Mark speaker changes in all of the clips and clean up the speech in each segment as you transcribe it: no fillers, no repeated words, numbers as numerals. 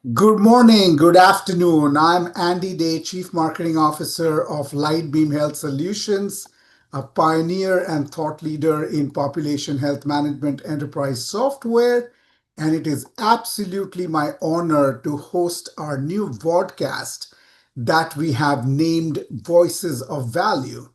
Speaker 1: Good morning, good afternoon. I'm Andy Day, Chief Marketing Officer of Lightbeam Health Solutions, a pioneer and thought leader in population health management enterprise software. And it is absolutely my honor to host our new podcast that we have named Voices of Value.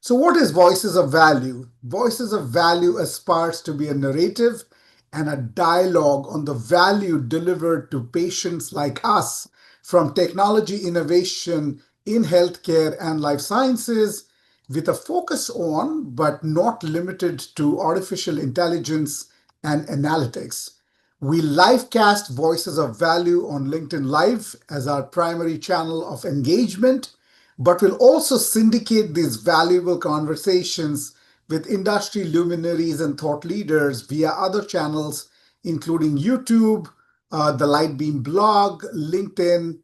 Speaker 1: So, what is Voices of Value? Voices of Value aspires to be a narrative and a dialogue on the value delivered to patients like us from technology innovation in healthcare and life sciences, with a focus on, but not limited to, artificial intelligence and analytics. We livecast Voices of Value on LinkedIn Live as our primary channel of engagement, but we'll also syndicate these valuable conversations with industry luminaries and thought leaders via other channels, including YouTube, the Lightbeam blog, LinkedIn,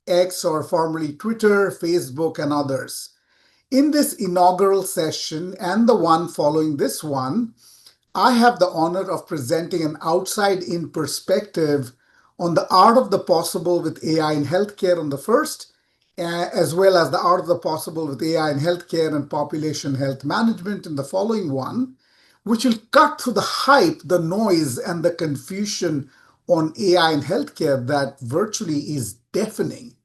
Speaker 1: X or formerly Twitter, Facebook, and others. In this inaugural session and the one following this one, I have the honor of presenting an outside in perspective on the art of the possible with AI in healthcare on the first, as well as the art of the possible with AI in healthcare and population health management in the following one, which will cut through the hype, the noise, and the confusion on AI in healthcare that virtually is deafening.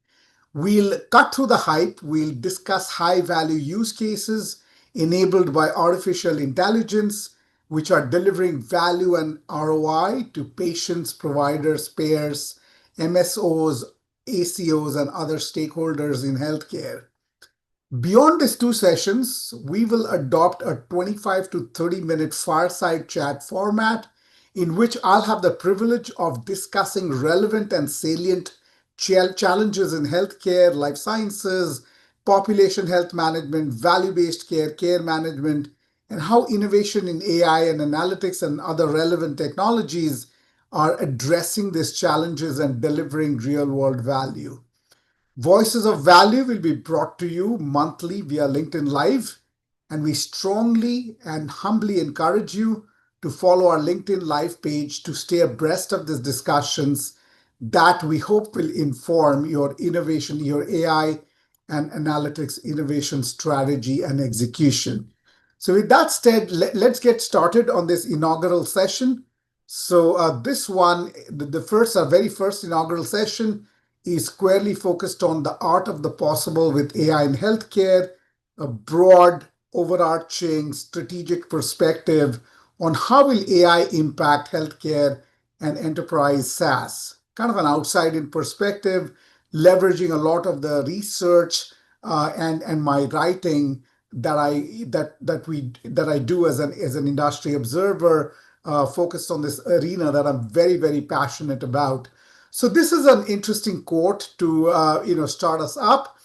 Speaker 1: We'll cut through the hype. We'll discuss high value use cases enabled by artificial intelligence, which are delivering value and ROI to patients, providers, payers, MSOs, ACOs, and other stakeholders in healthcare. Beyond these two sessions, we will adopt a 25 to 30-minute fireside chat format in which I'll have the privilege of discussing relevant and salient challenges in healthcare, life sciences, population health management, value-based care, care management, and how innovation in AI and analytics and other relevant technologies are addressing these challenges and delivering real-world value. Voices of Value will be brought to you monthly via LinkedIn Live, and we strongly and humbly encourage you to follow our LinkedIn Live page to stay abreast of these discussions that we hope will inform your innovation, your AI and analytics innovation strategy and execution. So, with that said, let's get started on this inaugural session. So, this one, the first, our very first inaugural session is squarely focused on the art of the possible with AI in healthcare, a broad, overarching strategic perspective on how will AI impact healthcare and enterprise SaaS. Kind of an outside-in perspective, leveraging a lot of the research and my writing that I do as an industry observer, focused on this arena that I'm very, very passionate about. So this is an interesting quote to start us up.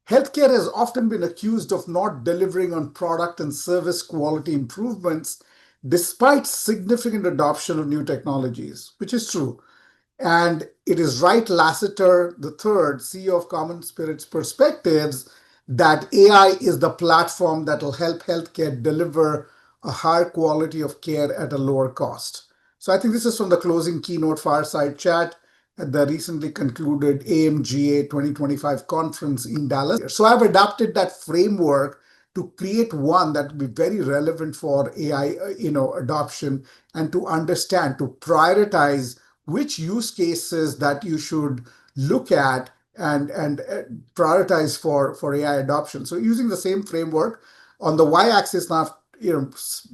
Speaker 1: Healthcare has often been accused of not delivering on product and service quality improvements despite significant adoption of new technologies, which is true. And it is Wright Lasseter III, CEO of Common Spirit's Perspectives, that AI is the platform that will help healthcare deliver a higher quality of care at a lower cost. So I think this is from the closing keynote fireside chat at the recently concluded AMGA 2025 conference in Dallas. So I've adapted that framework to create one that will be very relevant for AI, adoption, and to understand, to prioritize which use cases that you should look at and prioritize for AI adoption. So using the same framework on the y-axis now,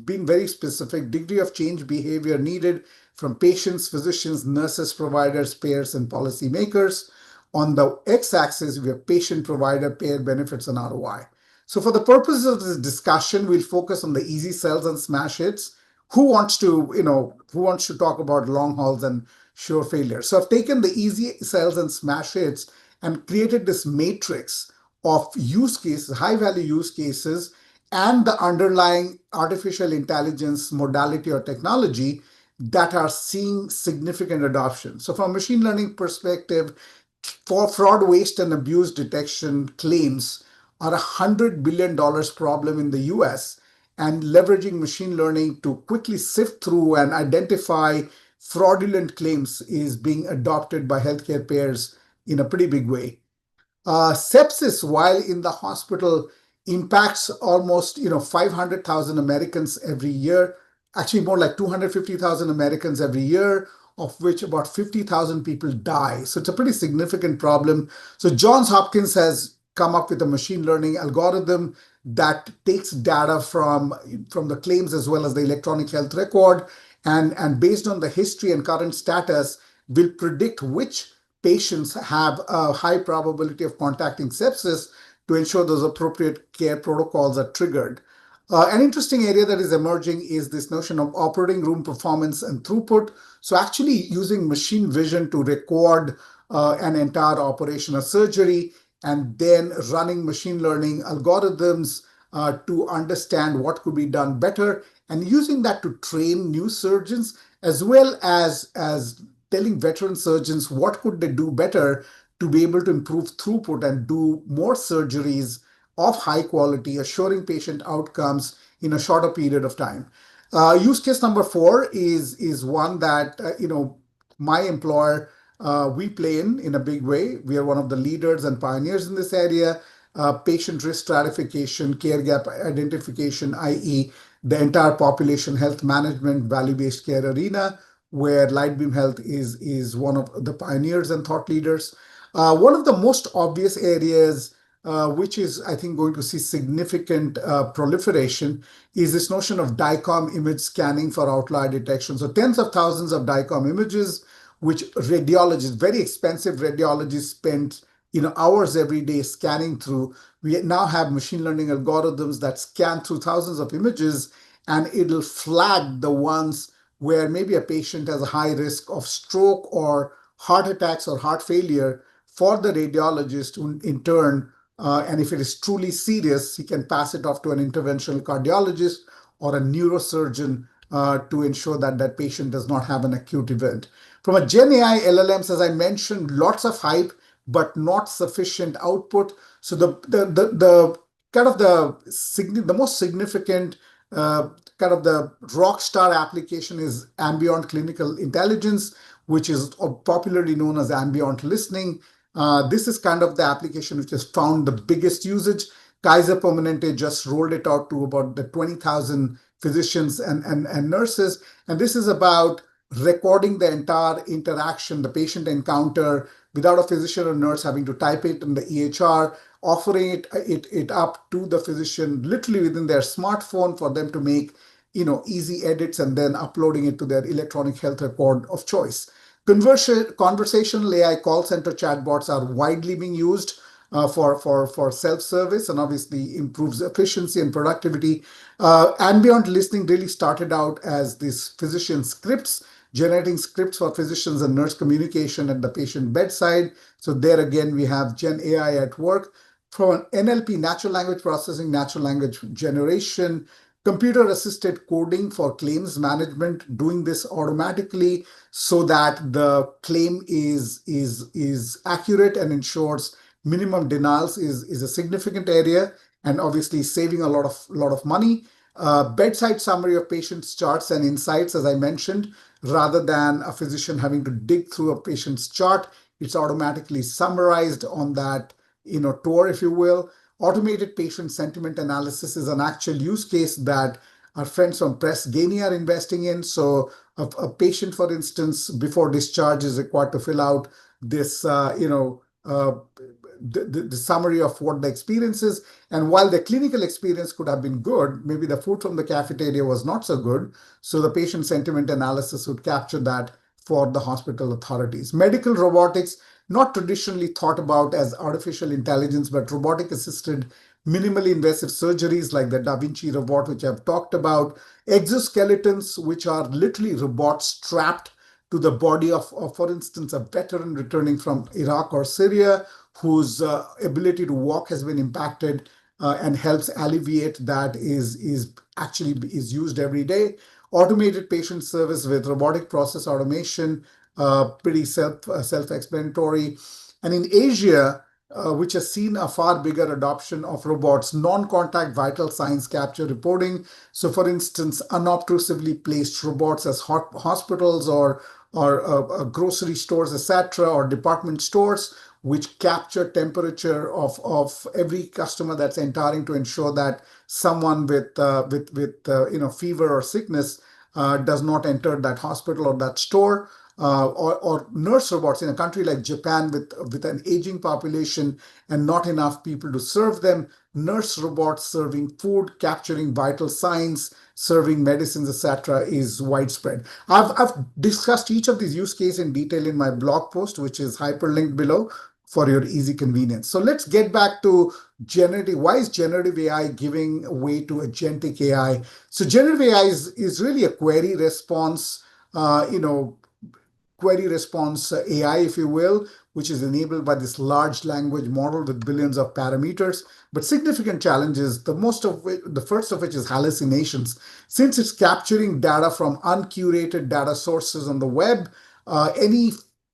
Speaker 1: being very specific, degree of change behavior needed from patients, physicians, nurses, providers, payers, and policymakers. On the x-axis, we have patient, provider, payer benefits, and ROI. So for the purposes of this discussion, we'll focus on the easy sells and smash hits. Who wants to talk about long hauls and sure failures? So I've taken the easy sells and smash hits and created this matrix of use cases, high value use cases, and the underlying artificial intelligence modality or technology that are seeing significant adoption. So from a machine learning perspective, for fraud, waste, and abuse detection, claims are $100 billion problem in the US, and leveraging machine learning to quickly sift through and identify fraudulent claims is being adopted by healthcare payers in a pretty big way. Sepsis, while in the hospital, impacts almost 500,000 Americans every year. Actually, more like 250,000 Americans every year, of which about 50,000 people die. So it's a pretty significant problem. So Johns Hopkins has come up with a machine learning algorithm that takes data from the claims as well as the electronic health record, and based on the history and current status, will predict which patients have a high probability of contacting sepsis to ensure those appropriate care protocols are triggered. An interesting area that is emerging is this notion of operating room performance and throughput. So actually using machine vision to record an entire operation of surgery, and then running machine learning algorithms to understand what could be done better, and using that to train new surgeons, as well as telling veteran surgeons what could they do better to be able to improve throughput and do more surgeries of high quality, assuring patient outcomes in a shorter period of time. Use case number 4 is one that my employer, we play in a big way. We are one of the leaders and pioneers in this area. Patient risk stratification, care gap identification, i.e., the entire population health management, value-based care arena, where Lightbeam Health is one of the pioneers and thought leaders. One of the most obvious areas, which is, I think, going to see significant proliferation, is this notion of DICOM image scanning for outlier detection. So tens of thousands of DICOM images, which radiologists, very expensive radiologists, spend hours every day scanning through. We now have machine learning algorithms that scan through thousands of images, and it'll flag the ones where maybe a patient has a high risk of stroke or heart attacks or heart failure for the radiologist, who in turn, and if it is truly serious, he can pass it off to an interventional cardiologist or a neurosurgeon to ensure that that patient does not have an acute event. From a Gen AI LLMs, as I mentioned, lots of hype, but not sufficient output. So the kind of the most significant kind of the rock star application is ambient clinical intelligence, which is popularly known as ambient listening. This is kind of the application which has found the biggest usage. Kaiser Permanente just rolled it out to about the 20,000 physicians and nurses. And this is about recording the entire interaction, the patient encounter, without a physician or nurse having to type it in the EHR, offering it up to the physician literally within their smartphone for them to make easy edits, and then uploading it to their electronic health record of choice. Conversational AI call center chatbots are widely being used for self-service, and obviously improves efficiency and productivity. Ambient listening really started out as these physician scripts, generating scripts for physicians and nurse communication at the patient bedside. So there again, we have Gen AI at work. From an NLP, natural language processing, natural language generation, computer-assisted coding for claims management, doing this automatically so that the claim is accurate and ensures minimum denials is a significant area, and obviously saving a lot of money. Bedside summary of patient's charts and insights, as I mentioned, rather than a physician having to dig through a patient's chart, it's automatically summarized on that tour, if you will. Automated patient sentiment analysis is an actual use case that our friends from Press Ganey are investing in. So a patient, for instance, before discharge is required to fill out this, the summary of what the experience is. And while the clinical experience could have been good, maybe the food from the cafeteria was not so good. So the patient sentiment analysis would capture that for the hospital authorities. Medical robotics, not traditionally thought about as artificial intelligence, but robotic-assisted, minimally invasive surgeries like the Da Vinci robot, which I've talked about. Exoskeletons, which are literally robots strapped to the body of, for instance, a veteran returning from Iraq or Syria, whose ability to walk has been impacted, and helps alleviate that is actually used every day. Automated patient service with robotic process automation, pretty self-explanatory. And in Asia, which has seen a far bigger adoption of robots, non-contact vital signs capture reporting. So, for instance, unobtrusively placed robots as hospitals or grocery stores, etc., or department stores, which capture temperature of every customer that's entering to ensure that someone with fever or sickness does not enter that hospital or that store. Or nurse robots in a country like Japan with an aging population and not enough people to serve them. Nurse robots serving food, capturing vital signs, serving medicines, etc., is widespread. I've discussed each of these use cases in detail in my blog post, which is hyperlinked below for your easy convenience. So let's get back to generative. Why is generative AI giving way to agentic AI? So generative AI is really a uh, you know, query response AI, if you will, which is enabled by this large language model with billions of parameters. But significant challenges, the first of which is hallucinations. Since it's capturing data from uncurated data sources on the web, any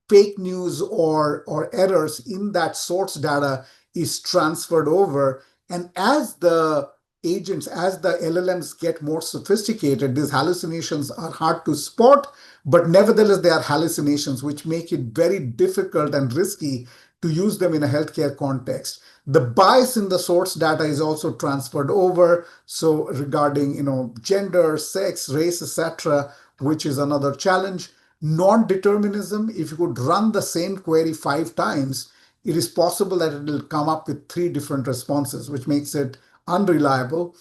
Speaker 1: fake news or errors in that source data is transferred over. And as the LLMs get more sophisticated, these hallucinations are hard to spot, but nevertheless, they are hallucinations, which make it very difficult and risky to use them in a healthcare context. The bias in the source data is also transferred over. So regarding, gender, sex, race, etc., which is another challenge. Non-determinism, if you could run the same query 5 times, it is possible that it will come up with 3 different responses, which makes it unreliable.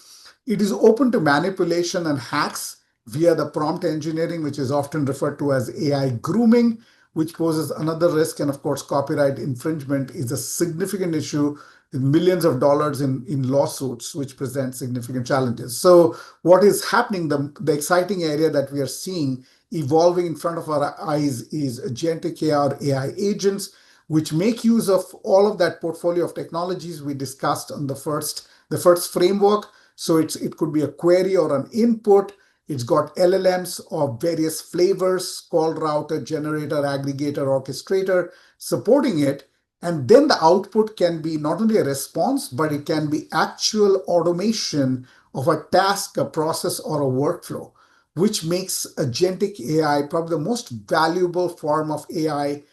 Speaker 1: It is open to manipulation and hacks via the prompt engineering, which is often referred to as AI grooming, which poses another risk. And of course, copyright infringement is a significant issue with millions of dollars in lawsuits, which present significant challenges. So, what is happening, the exciting area that we are seeing evolving in front of our eyes is agentic AI or AI agents, which make use of all of that portfolio of technologies we discussed on the first framework. So it could be a query or an input. It's got LLMs of various flavors, call router, generator, aggregator, orchestrator, supporting it. And then the output can be not only a response, but it can be actual automation of a task, a process, or a workflow, which makes agentic AI probably the most valuable form of AI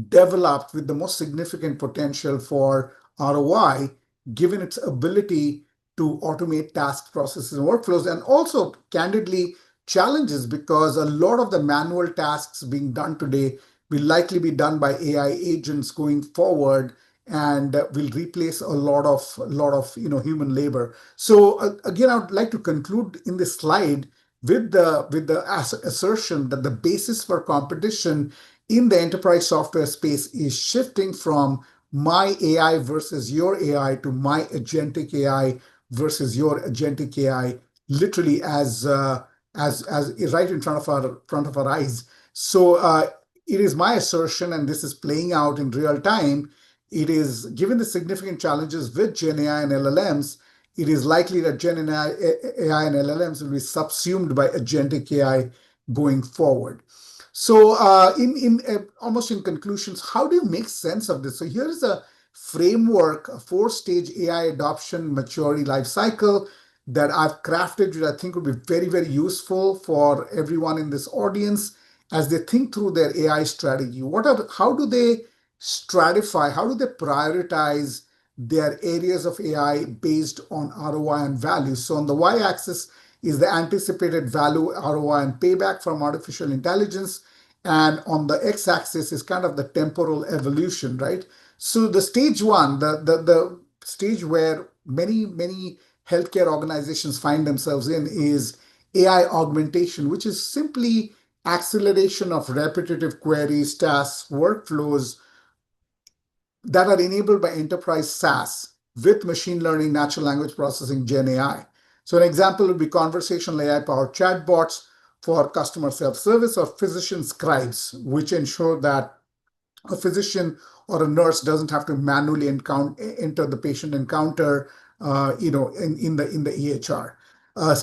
Speaker 1: developed with the most significant potential for ROI, given its ability to automate tasks, processes, and workflows, and also, candidly, challenges because a lot of the manual tasks being done today will likely be done by AI agents going forward and will replace a lot of human labor. So again, I would like to conclude in this slide with the assertion that the basis for competition in the enterprise software space is shifting from my AI versus your AI to my agentic AI versus your agentic AI, literally as right in front of our eyes. So it is my assertion, and this is playing out in real time. It is given the significant challenges with Gen AI and LLMs. It is likely that AI and LLMs will be subsumed by agentic AI going forward. So, almost in conclusions, how do you make sense of this? So, here is a framework, a 4-stage AI adoption maturity life cycle that I've crafted, which I think would be very, very useful for everyone in this audience as they think through their AI strategy. How do they stratify? How do they prioritize their areas of AI based on ROI and value? So on the y-axis is the anticipated value, ROI, and payback from artificial intelligence. And on the x-axis is kind of the temporal evolution, right? So the stage one, the stage where many healthcare organizations find themselves in is AI augmentation, which is simply acceleration of repetitive queries, tasks, workflows that are enabled by enterprise SaaS with machine learning, natural language processing, Gen AI. So an example would be conversational AI-powered chatbots for customer self-service or physician scribes, which ensure that a physician or a nurse doesn't have to manually enter the patient encounter, in the EHR. Uh,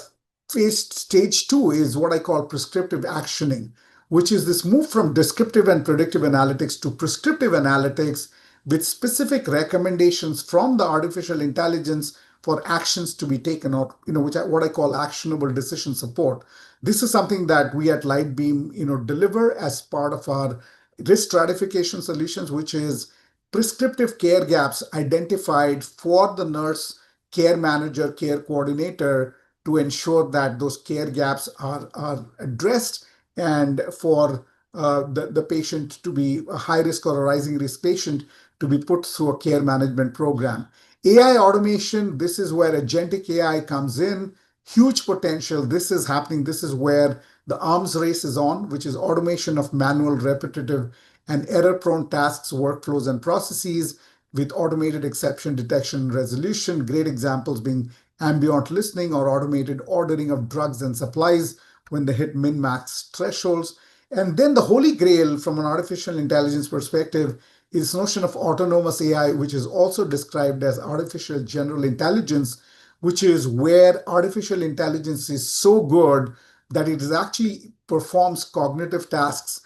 Speaker 1: Stage two is what I call prescriptive actioning, which is this move from descriptive and predictive analytics to prescriptive analytics, with specific recommendations from the artificial intelligence for actions to be taken, or what I call actionable decision support. This is something that we at Lightbeam deliver as part of our risk stratification solutions, which is prescriptive care gaps identified for the nurse, care manager, care coordinator, to ensure that those care gaps are addressed, and for the patient to be a high risk or a rising risk patient to be put through a care management program. AI automation, this is where agentic AI comes in. Huge potential. This is happening. This is where the arms race is on, which is automation of manual, repetitive, and error-prone tasks, workflows, and processes with automated exception detection and resolution. Great examples being ambient listening or automated ordering of drugs and supplies when they hit min-max thresholds. And then the holy grail from an artificial intelligence perspective is notion of autonomous AI, which is also described as artificial general intelligence, which is where artificial intelligence is so good that it is actually performs cognitive tasks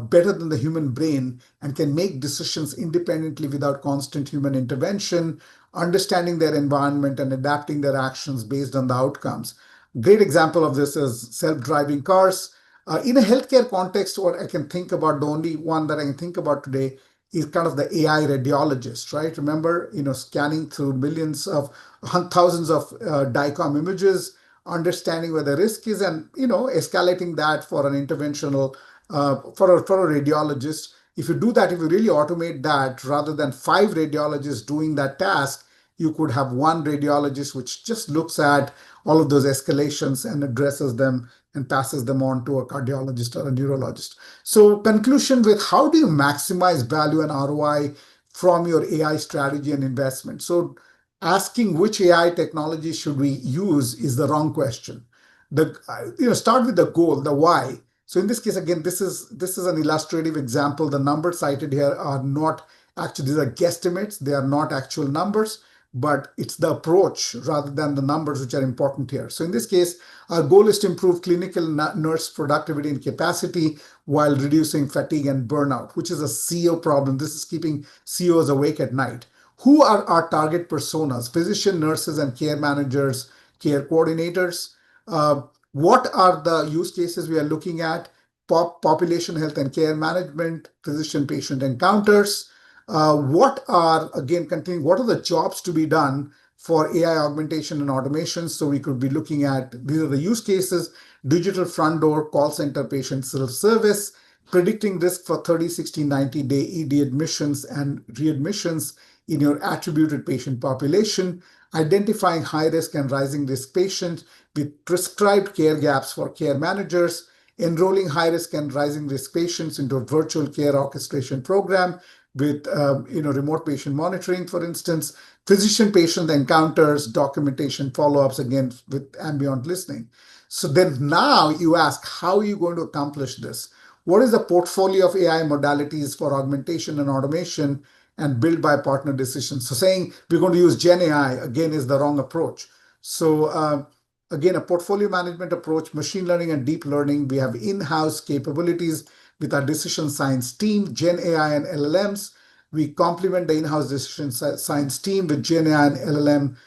Speaker 1: better than the human brain and can make decisions independently without constant human intervention, understanding their environment and adapting their actions based on the outcomes. Great example of this is self-driving cars. In a healthcare context, what I can think about, the only one that I can think about today is kind of the AI radiologist, right? Remember, scanning through millions of thousands of DICOM images, understanding where the risk is, and escalating that for an interventional for a radiologist. If you do that, if you really automate that, rather than 5 radiologists doing that task, you could have one radiologist which just looks at all of those escalations and addresses them and passes them on to a cardiologist or a neurologist. So conclusion with how do you maximize value and ROI from your AI strategy and investment? So asking which AI technology should we use is the wrong question. Start with the goal, the why. So in this case, again, this is an illustrative example. The numbers cited here are not actually, these are guesstimates. They are not actual numbers, but it's the approach rather than the numbers which are important here. So in this case, our goal is to improve clinical nurse productivity and capacity while reducing fatigue and burnout, which is a CEO problem. This is keeping CEOs awake at night. Who are our target personas? Physician, nurses, and care managers, care coordinators. What are the use cases we are looking at? Population health and care management, physician-patient encounters. What are the jobs to be done for AI augmentation and automation? So we could be looking at, these are the use cases: digital front door, call center, patient self-service, predicting risk for 30, 60, 90-day ED admissions and readmissions in your attributed patient population, identifying high risk and rising risk patients with prescribed care gaps for care managers, enrolling high risk and rising risk patients into a virtual care orchestration program with remote patient monitoring, for instance, physician-patient encounters, documentation follow-ups, again with ambient listening. So then now you ask, how are you going to accomplish this? What is the portfolio of AI modalities for augmentation and automation and build by partner decisions? So saying we're going to use Gen AI, again, is the wrong approach. So again, a portfolio management approach, machine learning and deep learning. We have in-house capabilities with our decision science team, Gen AI and LLMs. We complement the in-house decision science team with Gen AI and LLM.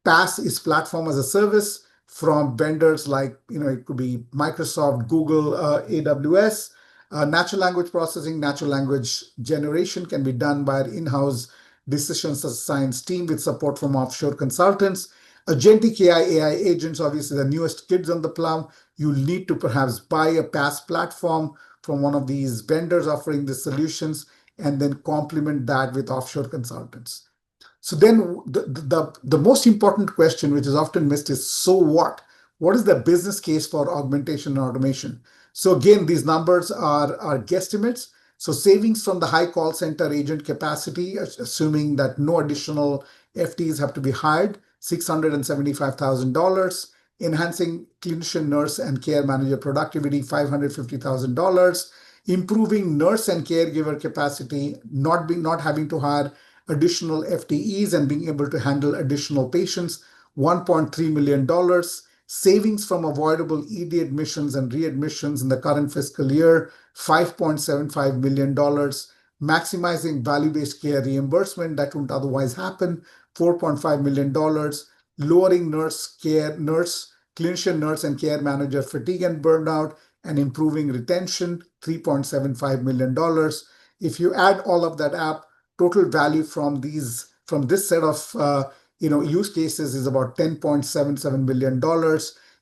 Speaker 1: PaaS is platform as a service from vendors like, it could be Microsoft, Google, AWS. Natural language processing, natural language generation can be done by our in-house decision science team with support from offshore consultants. Agentic AI agents, obviously the newest kids on the plow. You'll need to perhaps buy a PaaS platform from one of these vendors offering the solutions, and then complement that with offshore consultants. So then the most important question, which is often missed, is so what? What is the business case for augmentation and automation? So again, these numbers are guesstimates. So savings from the high call center agent capacity, assuming that no additional FTEs have to be hired, $675,000. Enhancing clinician, nurse, and care manager productivity, $550,000. Improving nurse and caregiver capacity, not having to hire additional FTEs and being able to handle additional patients, $1.3 million. Savings from avoidable ED admissions and readmissions in the current fiscal year, $5.75 million. maximizing value-based care reimbursement that wouldn't otherwise happen, $4.5 million, lowering clinician, nurse, and care manager fatigue and burnout, and improving retention, $3.75 million. If you add all of that up, total value from this set of use cases is about $10.77 million.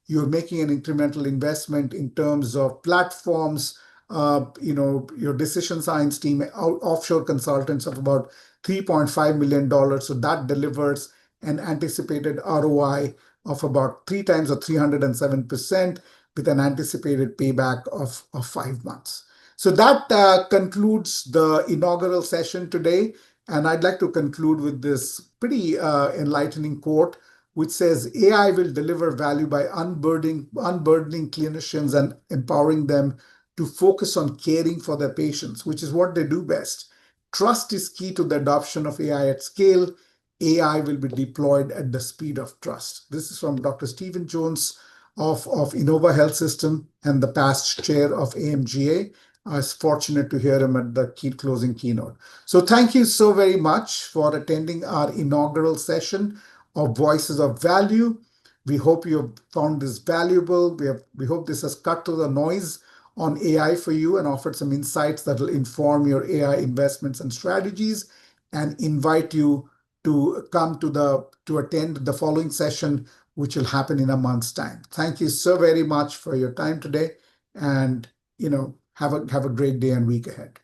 Speaker 1: You're making an incremental investment in terms of platforms, your decision science team, offshore consultants of about $3.5 million. So that delivers an anticipated ROI of about 3 times or 307% with an anticipated payback of 5 months. So that concludes the inaugural session today. And I'd like to conclude with this pretty enlightening quote, which says, AI will deliver value by unburdening clinicians and empowering them to focus on caring for their patients, which is what they do best. Trust is key to the adoption of AI at scale. AI will be deployed at the speed of trust. This is from Dr. Stephen Jones of Innova Health System and the past chair of AMGA. I was fortunate to hear him at the closing keynote. So thank you so very much for attending our inaugural session of Voices of Value. We hope you have found this valuable. We hope this has cut through the noise on AI for you and offered some insights that will inform your AI investments and strategies, and invite you to come to attend the following session, which will happen in a month's time. Thank you so very much for your time today, and have a great day and week ahead.